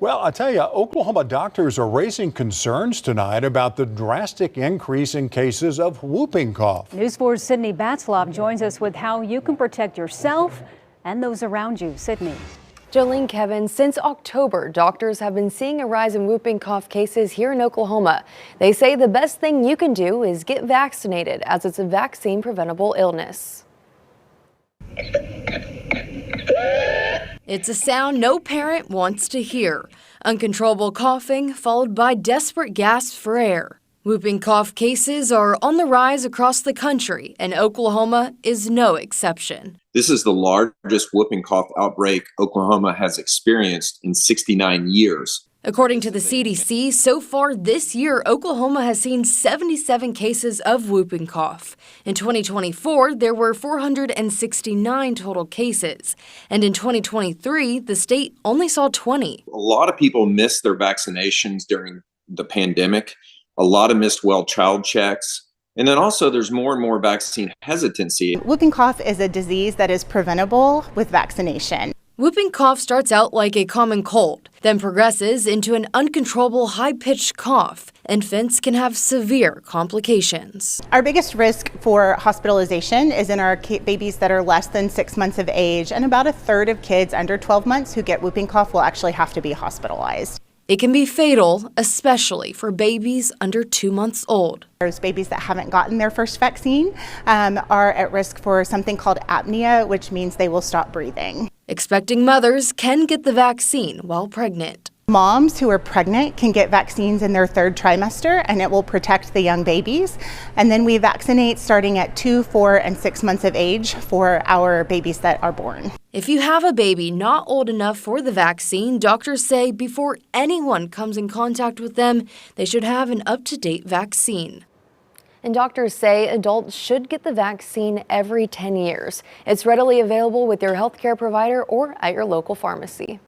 Well, I tell you, Oklahoma doctors are raising concerns tonight about the drastic increase in cases of whooping cough. News 4's Sydney Batzlaff joins us with how you can protect yourself and those around you. Sydney. Jolene, Kevin, since October, doctors have been seeing a rise in whooping cough cases here in Oklahoma. They say the best thing you can do is get vaccinated, as it's a vaccine preventable illness. It's a sound no parent wants to hear. Uncontrollable coughing followed by desperate gasps for air. Whooping cough cases are on the rise across the country, and Oklahoma is no exception. This is the largest whooping cough outbreak Oklahoma has experienced in 69 years. According to the CDC, so far this year, Oklahoma has seen 77 cases of whooping cough. In 2024, there were 469 total cases. And in 2023, the state only saw 20. A lot of people missed their vaccinations during the pandemic. A lot of missed well child checks. And then also there's more and more vaccine hesitancy. Whooping cough is a disease that is preventable with vaccination. Whooping cough starts out like a common cold, then progresses into an uncontrollable high-pitched cough. Infants can have severe complications. Our biggest risk for hospitalization is in our babies that are less than 6 months of age, and about a third of kids under 12 months who get whooping cough will actually have to be hospitalized. It can be fatal, especially for babies under 2 months old. Those babies that haven't gotten their first vaccine are at risk for something called apnea, which means they will stop breathing. Expecting mothers can get the vaccine while pregnant. Moms who are pregnant can get vaccines in their third trimester, and it will protect the young babies. And then we vaccinate starting at 2, 4, and 6 months of age for our babies that are born. If you have a baby not old enough for the vaccine, doctors say before anyone comes in contact with them, they should have an up-to-date vaccine. And doctors say adults should get the vaccine every 10 years. It's readily available with your healthcare provider or at your local pharmacy.